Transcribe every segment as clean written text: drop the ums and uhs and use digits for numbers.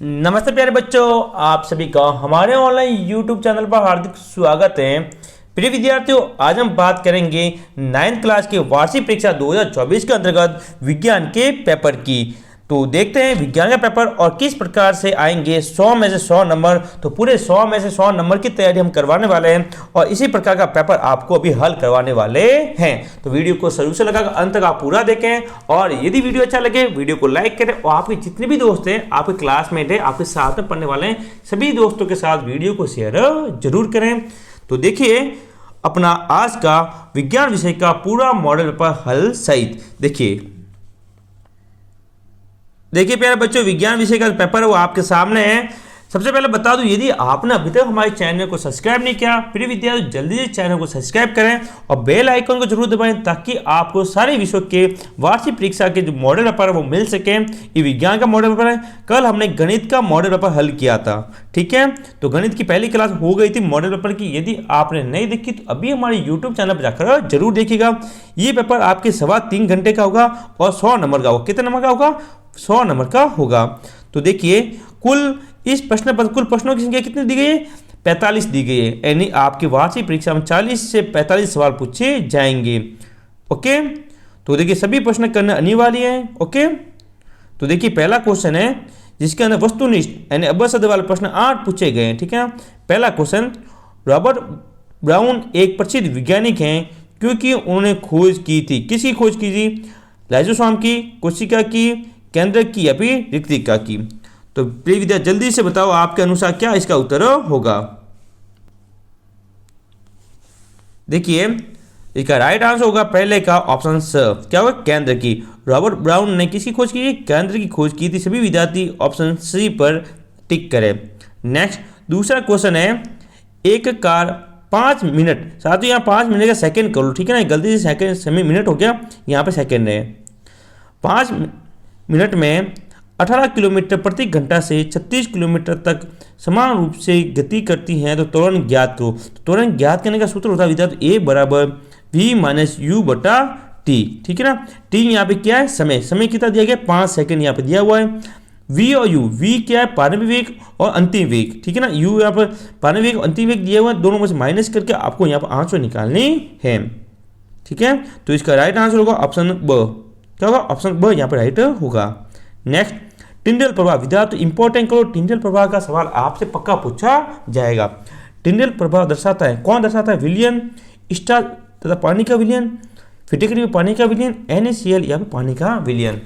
नमस्ते प्यारे बच्चों, आप सभी का हमारे ऑनलाइन YouTube चैनल पर हार्दिक स्वागत है। प्रिय विद्यार्थियों, आज हम बात करेंगे 9th क्लास के वार्षिक परीक्षा 2024 के अंतर्गत विज्ञान के पेपर की। तो देखते हैं विज्ञान का पेपर और किस प्रकार से आएंगे 100 में से 100 नंबर। तो पूरे 100 में से 100 नंबर की तैयारी हम करवाने वाले हैं और इसी प्रकार का पेपर आपको अभी हल करवाने वाले हैं। तो वीडियो को शुरू से लगाकर अंत तक आप पूरा देखें और यदि वीडियो अच्छा लगे वीडियो को लाइक करें और आपके जितने भी दोस्त हैं, आपके क्लासमेट हैं, आपके साथ में पढ़ने वाले हैं, सभी दोस्तों के साथ वीडियो को शेयर जरूर करें। तो देखिए अपना आज का विज्ञान विषय का पूरा मॉडल पेपर हल सहित देखिए प्यारे बच्चों, विज्ञान विषय का पेपर है वो आपके सामने है। सबसे पहले बता दूं, यदि आपने अभी तक हमारे चैनल को सब्सक्राइब नहीं किया, प्रिय विद्यार्थी जल्दी से चैनल को सब्सक्राइब करें और बेल आइकन को जरूर दबाएं ताकि आपको सारे विषयों के वार्षिक परीक्षा के जो मॉडल पेपर है वो मिल सके। ये विज्ञान का मॉडल पेपर है। कल हमने गणित का मॉडल पेपर हल किया था, ठीक है। तो गणित की पहली क्लास हो गई थी मॉडल पेपर की। यदि आपने नहीं देखी तो अभी हमारे यूट्यूब चैनल पर जाकर जरूर देखिएगा। ये पेपर आपके 3.25 घंटे का होगा और 100 नंबर का होगा। कितने नंबर का होगा? 100 नंबर का होगा। तो देखिए कुल इस प्रश्न पर कुल प्रश्नों की संख्या कितनी दी गई है? 45 दी गई है। यानी आपकी वार्षिक परीक्षा में 40 से 45 सवाल पूछे जाएंगे। ओके, तो देखिए सभी प्रश्न करना अनिवार्य है। ओके, तो देखिए पहला क्वेश्चन है जिसके अंदर वस्तुनिष्ठ यानी अबसद वाले प्रश्न 8 पूछे गए हैं, ठीक है। पहला क्वेश्चन, रॉबर्ट ब्राउन एक प्रसिद्ध वैज्ञानिक हैं क्योंकि उन्होंने खोज की थी। किसकी खोज की थी? लाइसोसोम की, कोशिका की, केंद्रक की या फिर रिक्तिका की। तो प्रिय विद्यार्थी जल्दी से बताओ आपके अनुसार क्या इसका उत्तर होगा। देखिए इसका राइट आंसर होगा पहले का ऑप्शन स। क्या होगा? केंद्र की। रॉबर्ट ब्राउन ने किसकी खोज की? केंद्र की खोज की थी। सभी विद्यार्थी ऑप्शन सी पर टिक करें। नेक्स्ट दूसरा क्वेश्चन है, एक कार 5 मिनट, साथियों यहाँ 5 मिनट का सेकंड कर लो, ठीक है ना। गलती से सेकंड समय मिनट हो गया, यहाँ पे सेकंड है। 5 मिनट में 18 किलोमीटर प्रति घंटा से 36 किलोमीटर तक समान रूप से गति करती हैं तो त्वरण ज्ञात करो। तो त्वरण ज्ञात करने का सूत्र होता है विद्यार्थी ए बराबर वी माइनस यू बटा टी, ठीक है ना। टी यहाँ पे क्या है? समय। समय कितना दिया गया? 5 सेकंड यहाँ पे दिया हुआ है। वी और यू, वी क्या है? प्रारंभिक वेग और अंतिम वेग, ठीक है ना। यू यहाँ पर प्रारंभिक वेग अंतिम वेग दिया हुआ है, दोनों में से माइनस करके आपको यहाँ पर आंसर निकालनी है, ठीक है। तो इसका राइट आंसर होगा ऑप्शन ब। क्या होगा? ऑप्शन ब यहाँ पर राइट होगा। नेक्स्ट टिंडल प्रवाह, विद्यार्थी इंपॉर्टेंट करो, टिंडल प्रवाह का सवाल आपसे पक्का पूछा जाएगा। टिंडल प्रवाह दर्शाता है, कौन दर्शाता है? विलियन, स्टार तथा पानी का विलियन, फिटकरी में पानी का विलियन, NaCl या फिर पानी का विलियन।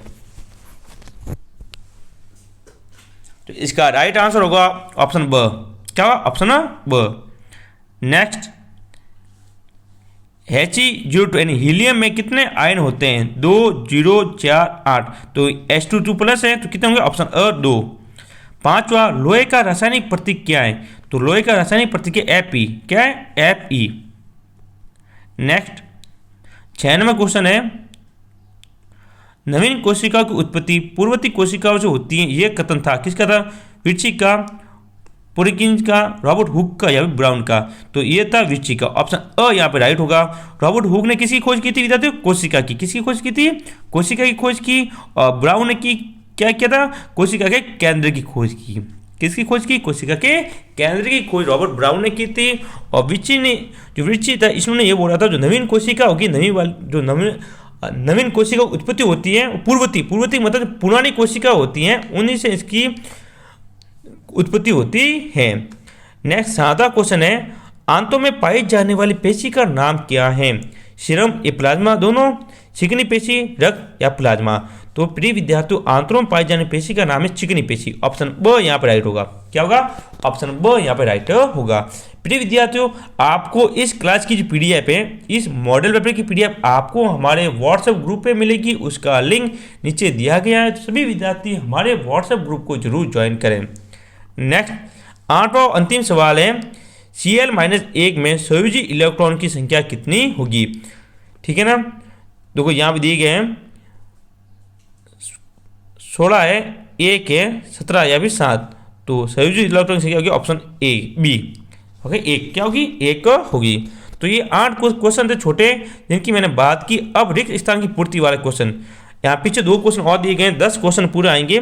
तो इसका राइट आंसर होगा ऑप्शन ब। क्या होगा? ऑप्शन ब। नेक्स्ट He02 यानी हीलियम में कितने आयन होते हैं? 2, 0, 4, 8। तो H22 प्लस है तो कितने होंगे? ऑप्शन अ 2। पांचवा, लोहे का रासायनिक प्रतीक क्या है? तो लोहे का रासायनिक प्रतीक है Fe। क्या है? Fe। नेक्स्ट 96वां क्वेश्चन है, नवीन कोशिका की उत्पत्ति पूर्ववर्ती कोशिकाओं से होती है, यह कथन था। किसका था? विर्ची का, पोरिकिंस का, रॉबर्ट हुक का या ब्राउन का। तो ये था विर्ची का। ऑप्शन अ यहाँ पे राइट होगा। रॉबर्ट हुक ने किसकी खोज की थी विद्यार्थियों? कोशिका की। किसकी खोज की थी? कोशिका की खोज की। और ब्राउन ने की क्या किया था? कोशिका के केंद्र की खोज की। किसकी खोज की? कोशिका के केंद्र की खोज रॉबर्ट ब्राउन ने की थी। और विर्ची ने, जो विर्ची था इसने ये बोला था जो नवीन कोशिका होगी, नवीन कोशिका उत्पत्ति होती है पूर्ववर्ती मतलब पुरानी कोशिका होती हैं, उन्हीं से इसकी उत्पत्ति होती है। नेक्स्ट 7वां क्वेश्चन है, आंतों में पाई जाने वाली पेशी का नाम क्या है? सीरम या प्लाज्मा, दोनों, चिकनी पेशी, रक्त या प्लाज्मा। तो प्रिय विद्यार्थियों आंतों में पाई जाने पेशी का नाम है चिकनी पेशी। ऑप्शन ब यहाँ पर राइट होगा। क्या होगा? ऑप्शन ब यहाँ पर राइट होगा। प्रिय विद्यार्थियों आपको इस क्लास की जो PDF है, इस मॉडल पेपर की PDF आपको हमारे व्हाट्सएप ग्रुप पे मिलेगी। उसका लिंक नीचे दिया गया है, तो सभी विद्यार्थी हमारे व्हाट्सएप ग्रुप को जरूर ज्वाइन करें। नेक्स्ट 8वां अंतिम सवाल है, Cl-1 में संयोजी इलेक्ट्रॉन की संख्या कितनी होगी? ठीक है ना। देखो यहाँ पे दिए गए हैं 16 है, 1 है, 17 या फिर 7। तो संयोजी इलेक्ट्रॉन की संख्या होगी ऑप्शन ए बी। ओके, 1 क्या होगी? 1 होगी। तो ये 8 क्वेश्चन थे छोटे जिनकी मैंने बात की। अब रिक्त स्थान की पूर्ति वाले क्वेश्चन, यहाँ पीछे 2 क्वेश्चन और दिए गए हैं, 10 क्वेश्चन पूरे आएंगे।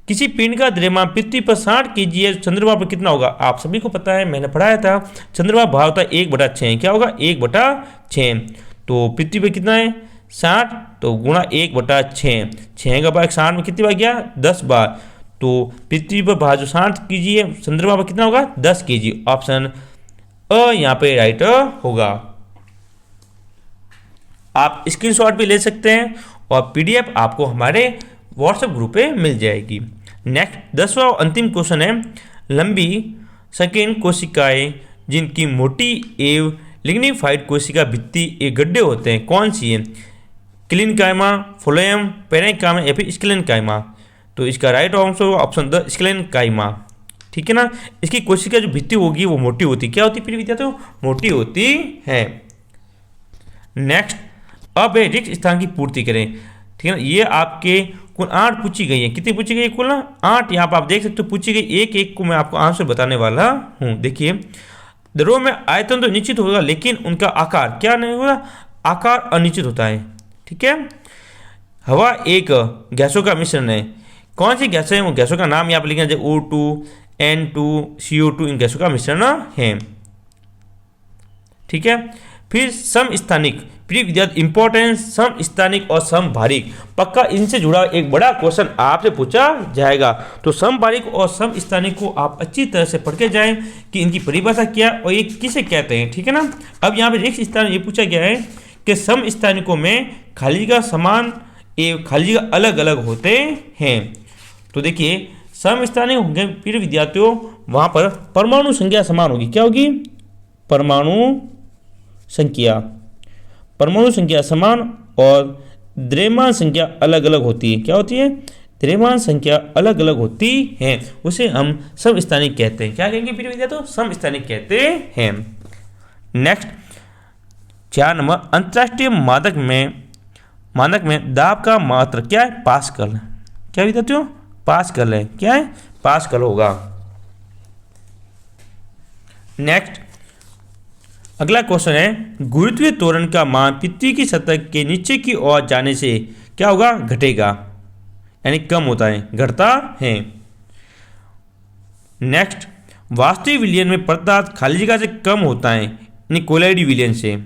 किसी पिंड का द्रव्यमान पृथ्वी पर 60 kg है, चंद्रमा पर कितना होगा? आप सभी को पता है, मैंने पढ़ाया था। चंद्रमा भार होता है 1/6, क्या होगा? 1/6। तो पृथ्वी पर कितना है? 60, तो गुणा 1/6, 6 का भाग 60 में कितनी बार गया? 10 बार। तो पृथ्वी पर भार जो 60 kg है, चंद्रमा पर कितना होगा? 10 kg। ऑप्शन अ यहाँ पे राइट होगा। आप स्क्रीनशॉट भी ले सकते हैं और पीडीएफ आपको हमारे व्हाट्सएप ग्रुप पे मिल जाएगी। नेक्स्ट 10वां अंतिम क्वेश्चन है, लंबी संकीर्ण कोशिकाएं जिनकी मोटी एवं लिग्निफाइड कोशिका भित्ति एक गड्ढे होते हैं, कौन सी है? क्लिनकाइमा, फ्लोएम, पेरेंकाइमा या फिर स्क्लेनकाइमा। तो इसका राइट आंसर होगा ऑप्शन द स्क्लेनकाइमा। ठीक है ना। इसकी कोशिका जो भित्ति होगी वो मोटी होती, क्या होती प्रिय विद्यार्थियों? मोटी होती है। नेक्स्ट, अब रिक्त स्थान की पूर्ति करें। ठीक है ना। ये आपके कुल 8 पूछी गई है। कितनी पूछी गई है? कुल 8। यहाँ पर आप देख सकते हो पूछी गई, एक एक को मैं आपको आंसर बताने वाला हूँ। देखिए, द्रव्यों में आयतन तो निश्चित होगा, लेकिन उनका आकार क्या नहीं होगा? आकार अनिश्चित होता है। ठीक है। हवा एक गैसों का मिश्रण है। कौन सी गैसें हैं? वो गैसों का नाम यहाँ पर लिखना है, O2, N2, CO2, इन गैसों का मिश्रण है। ठीक है। फिर समस्थानिक, प्रिय विद्यार्थी इंपॉर्टेंस, समस्थानिक और समभारिक, पक्का इनसे जुड़ा एक बड़ा क्वेश्चन आपसे पूछा जाएगा। तो समभारिक और समस्थानिक को आप अच्छी तरह से पढ़ के जाएं कि इनकी परिभाषा क्या और ये किसे कहते हैं। ठीक है ना। अब यहाँ पे रिक्त स्थान ये पूछा गया है कि समस्थानिकों में खाली जगह समान एवं खाली जगह अलग अलग होते हैं। तो देखिए, समस्थानिक होंगे प्रिय विद्यार्थियों, वहां पर परमाणु संख्या समान होगी। क्या होगी? परमाणु संख्या समान और द्रव्यमान संख्या अलग अलग होती है। क्या होती है? द्रव्यमान संख्या अलग अलग होती है, उसे हम समस्थानिक कहते हैं। क्या कहेंगे प्रिय विद्यार्थियों? समस्थानिक कहते हैं। नेक्स्ट 4 नंबर, अंतरराष्ट्रीय मानक में दाब का मात्रा क्या है? पास्कल। क्या विद्यार्थियों? पास्कल है। क्या है? पास्कल होगा। नेक्स्ट अगला क्वेश्चन है, गुरुत्वीय त्वरण का मान पृथ्वी की सतह के नीचे की ओर जाने से क्या होगा? घटेगा, यानी कम होता है, घटता है। नेक्स्ट, वास्तविक विलयन में पदार्थ खाली जगह से कम होता है, यानी कोलाइड विलयन से।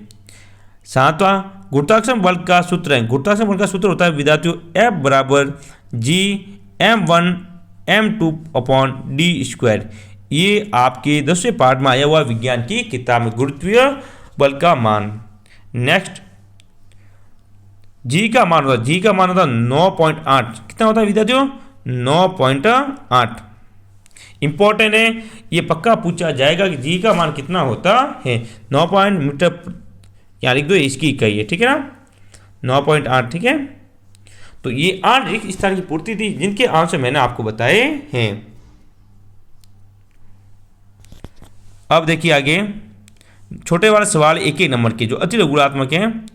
7वां, गुरुत्वाकर्षण बल का सूत्र है। गुरुत्वाकर्षण बल का सूत्र होता है विद्यार्थियों F = G m1m2/d²। ये आपके 10वें पार्ट में आया हुआ विज्ञान की किताब में, गुरुत्वीय बल का मान। नेक्स्ट, जी का मान होता है 9.8। कितना होता है विद्यार्थियों? 9.8। इंपॉर्टेंट है, ये पक्का पूछा जाएगा कि जी का मान कितना होता है। 9 मीटर, यहाँ लिख दो, इसकी इकाई है। ठीक है ना, 9.8। ठीक है। तो ये 8 रिक्त स्थान की पूर्ति थी, जिनके आंसर मैंने आपको बताए हैं। अब देखिए आगे छोटे वाले सवाल एक एक नंबर के जो अति लघुत्मक हैं।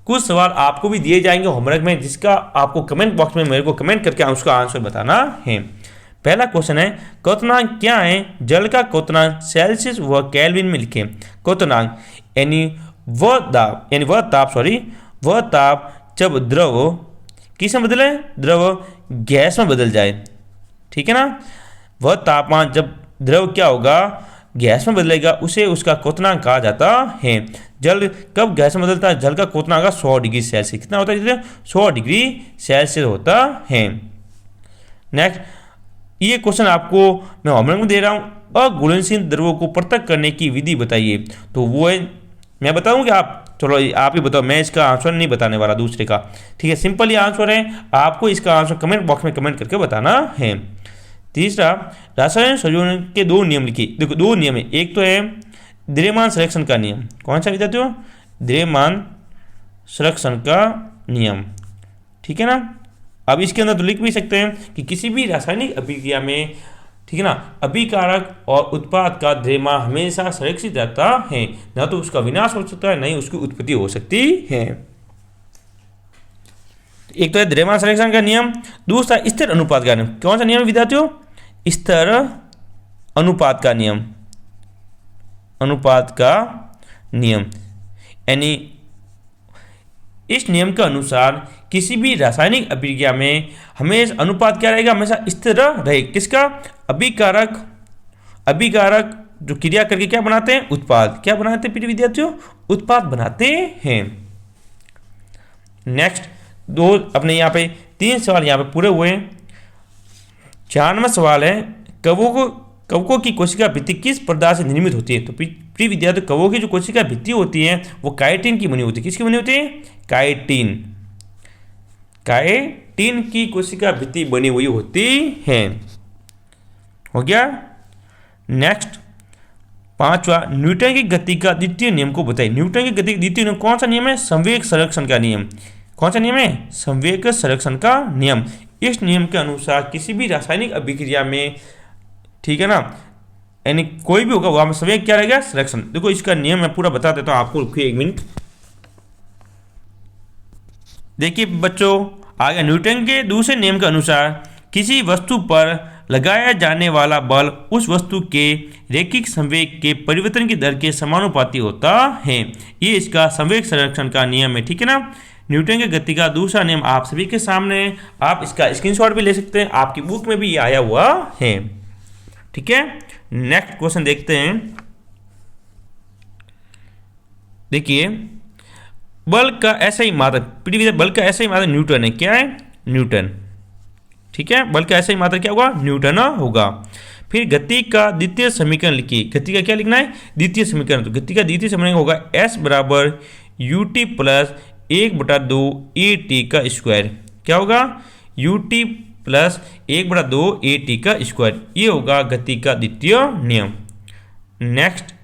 कुछ सवाल आपको भी दिए जाएंगे होमवर्क में, जिसका आपको कमेंट बॉक्स में मेरे को कमेंट करके उसका आंसर बताना है। पहला क्वेश्चन है, क्वथनांक क्या है? जल का क्वथनांक सेल्सियस व केल्विन में लिखें। क्वथनांक यानी वह ताप जब द्रव किस में बदले? द्रव गैस में बदल जाए। ठीक है ना। वह तापमान जब द्रव क्या होगा? गैस में बदलेगा, उसे उसका क्वथनांक कहा जाता है। जल कब गैस में बदलता है? जल का क्वथनांक 100 डिग्री सेल्सियस। कितना होता है? 100 डिग्री सेल्सियस होता है। नेक्स्ट, ये क्वेश्चन आपको मैं होमवर्क में दे रहा हूँ। अघुलनशील द्रवों को पृथक करने की विधि बताइए। तो वो है, मैं बताऊँ कि आप? चलो आप ही बताओ, मैं इसका आंसर नहीं बताने वाला दूसरे का। ठीक है, सिंपल ये आंसर है, आपको इसका आंसर कमेंट बॉक्स में कमेंट करके बताना है। तीसरा, रासायनिक संयोजन के 2 नियम लिखिए। देखो 2 नियम है, एक तो है द्रव्यमान संरक्षण का नियम। कौन सा विद्यार्थियों? द्रव्यमान संरक्षण का नियम। ठीक है ना। अब इसके अंदर तो लिख भी सकते हैं कि किसी भी रासायनिक अभिक्रिया में, ठीक है ना, अभिकारक और उत्पाद का द्रव्यमान हमेशा संरक्षित रहता है, न तो उसका विनाश हो सकता है, नहीं उसकी उत्पत्ति हो सकती है। एक तो है द्रव्यमान संरक्षण का नियम, दूसरा स्थिर अनुपात का नियम। कौन सा नियम विद्यार्थियों? स्थिर अनुपात का नियम। यानी इस नियम के अनुसार किसी भी रासायनिक अभिक्रिया में हमेशा अनुपात क्या रहेगा, हमेशा स्थिर रहे। किसका? अभिकारक जो क्रिया करके क्या बनाते हैं, उत्पाद। क्या बनाते हैं प्रिय विद्यार्थियों? उत्पाद बनाते हैं। नेक्स्ट दो अपने यहाँ पे 3 सवाल यहाँ पे पूरे हुए। 4वां सवाल है, कवकों की कोशिका भित्ति किस पदार्थ से निर्मित होती है? तो प्रिय विद्यार्थियों, कवकों की जो कोशिका भित्ति होती है वो काइटिन की बनी होती है। किसकी बनी होती है? काइटिन की कोशिका भित्ति बनी हुई होती है। हो गया। नेक्स्ट 5वां, न्यूटन की गति का द्वितीय नियम को बताइए। न्यूटन की गति का द्वितीय नियम कौन सा नियम है? संवेग संरक्षण का नियम। कौन सा नियम है? संवेग संरक्षण का नियम। इस नियम के अनुसार किसी भी रासायनिक अभिक्रिया में, ठीक है ना, यानी कोई भी होगा वहां में संवेग क्या रहेगा? संरक्षण। देखो इसका नियम मैं पूरा बता देता हूं आपको, रुकिए 1 मिनट। देखिए बच्चों, आगे न्यूटन के दूसरे नियम के अनुसार किसी वस्तु पर लगाया जाने वाला बल उस वस्तु के रैखिक संवेग के परिवर्तन की दर के समानुपाती होता है। ये इसका संवेग संरक्षण का नियम है, ठीक है ना। न्यूटन के गति का दूसरा नियम आप सभी के सामने, आप इसका स्क्रीनशॉट भी ले सकते हैं, आपकी बुक में भी ये आया हुआ है, ठीक है। नेक्स्ट क्वेश्चन देखते हैं। देखिए, बल का ऐसा ही मात्रक, बल का ऐसा ही मात्रक न्यूटन है। क्या है? न्यूटन, ठीक है। बल का ऐसा ही मात्रक क्या होगा? न्यूटन होगा। फिर गति का द्वितीय समीकरण लिखिए। गति का क्या लिखना है? द्वितीय समीकरण। तो गति का द्वितीय समीकरण होगा S बराबर ut प्लस 1/2 AT का स्क्वायर। क्या होगा? ut प्लस 1/2 AT का स्क्वायर। ये होगा गति का द्वितीय नियम। नेक्स्ट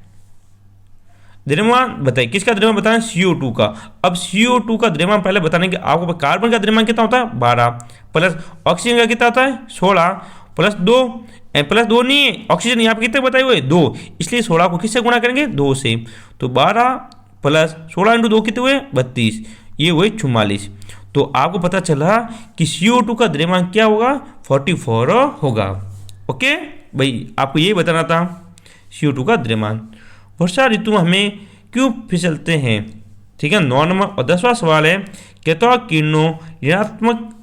द्रव्यमान बताइए। किसका द्रव्यमान बताना? CO2 का। अब CO2 का द्रव्यमान पहले बताने के आपको, कार्बन का द्रव्यमान कितना होता है? 12 प्लस ऑक्सीजन का कितना होता है? 16 प्लस 2 नहीं है, ऑक्सीजन यहाँ पे कितने बताए हुए? 2, इसलिए 16 को किससे गुणा करेंगे? 2 से। तो 12 प्लस 16 × 2 कितने हुए? 32, ये हुए 44। तो आपको पता चला कि CO2 का द्रव्यमान क्या होगा? 44 होगा। ओके भाई, आपको यही बताना था CO2 का द्रव्यमान। वर्षा ऋतु में हमें क्यों फिसलते हैं? ठीक है, 9 नंबर। और 10वां सवाल है, कैथोड किरणों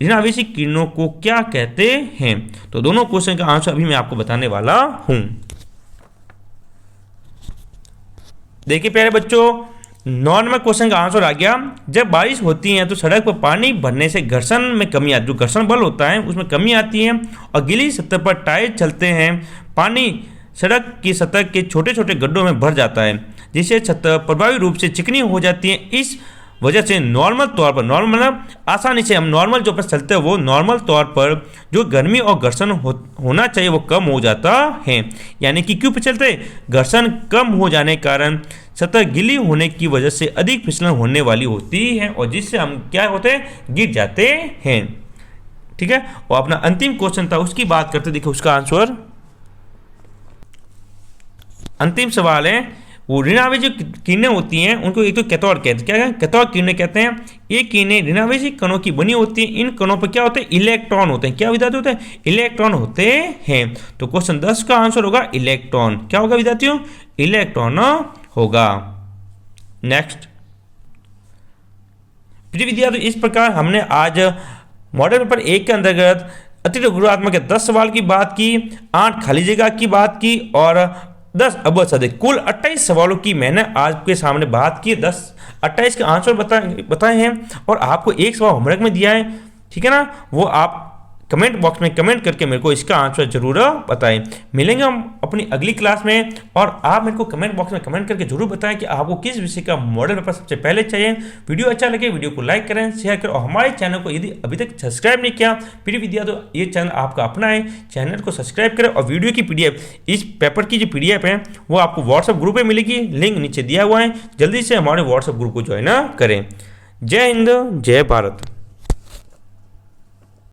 ऋणावेशी किरणों को क्या कहते हैं? तो दोनों क्वेश्चन का आंसर अभी मैं आपको बताने वाला हूं। देखिए प्यारे बच्चों, 9 नंबर क्वेश्चन का आंसर आ गया। जब बारिश होती है तो सड़क पर पानी भरने से घर्षण में कमी आती है। जो घर्षण बल होता है उसमें कमी आती है, और गीली सतह पर टायर चलते हैं, पानी सड़क की सतह के छोटे छोटे गड्ढों में भर जाता है, जिससे सतह प्रभावी रूप से चिकनी हो जाती है। इस वजह से नॉर्मल तौर पर, नॉर्मल आसानी से हम नॉर्मल जो पर चलते हैं वो नॉर्मल तौर पर जो गर्मी और घर्षण होना चाहिए वो कम हो जाता है। यानी कि क्यों फिसलते? घर्षण कम हो जाने के कारण सतह गीली होने की वजह से अधिक फिसलन होने वाली होती है, और जिससे हम क्या होते हैं? गिर जाते हैं। ठीक है, और अपना अंतिम क्वेश्चन था उसकी बात करते, देखिए उसका आंसर। अंतिम सवाल है, वो ऋणावेशी किरणें होती हैं उनको एक तो कैथोड कहते हैं। क्या है? कैथोड किरणें कहते हैं। ये किरणें ऋणावेशी कणों की बनी होती हैं। इन कणों पर क्या होते हैं? इलेक्ट्रॉन होते हैं। क्या विद्यार्थी होते हैं? इलेक्ट्रॉन होते हैं। तो क्वेश्चन 10 का आंसर होगा इलेक्ट्रॉन। क्या होगा विद्यार्थियों? इलेक्ट्रॉन होगा। नेक्स्ट प्रिय विद्यार्थी, इस प्रकार हमने आज मॉडल पेपर 1 के अंतर्गत अतिरिक्त गुणात्मक के 10 सवाल की बात की, 8 खाली जगह की बात की, और 10 अवध सदिश, कुल 28 सवालों की मैंने आपके सामने बात की। 28 के आंसर बताए हैं, और आपको एक सवाल होमवर्क में दिया है, ठीक है ना। वो आप कमेंट बॉक्स में कमेंट करके मेरे को इसका आंसर जरूर बताएं। मिलेंगे हम अपनी अगली क्लास में, और आप मेरे को कमेंट बॉक्स में कमेंट करके जरूर बताएं कि आपको किस विषय का मॉडल पेपर सबसे पहले चाहिए। वीडियो अच्छा लगे वीडियो को लाइक करें, शेयर करें, और हमारे चैनल को यदि अभी तक सब्सक्राइब नहीं किया प्रिय विद्यार्थियों, ये चैनल आपका अपना है, चैनल को सब्सक्राइब करें। और वीडियो की PDF, इस पेपर की जो PDF है वो आपको व्हाट्सएप ग्रुप में मिलेगी, लिंक नीचे दिया हुआ है। जल्दी से हमारे व्हाट्सएप ग्रुप को ज्वाइन करें। जय हिंद, जय भारत।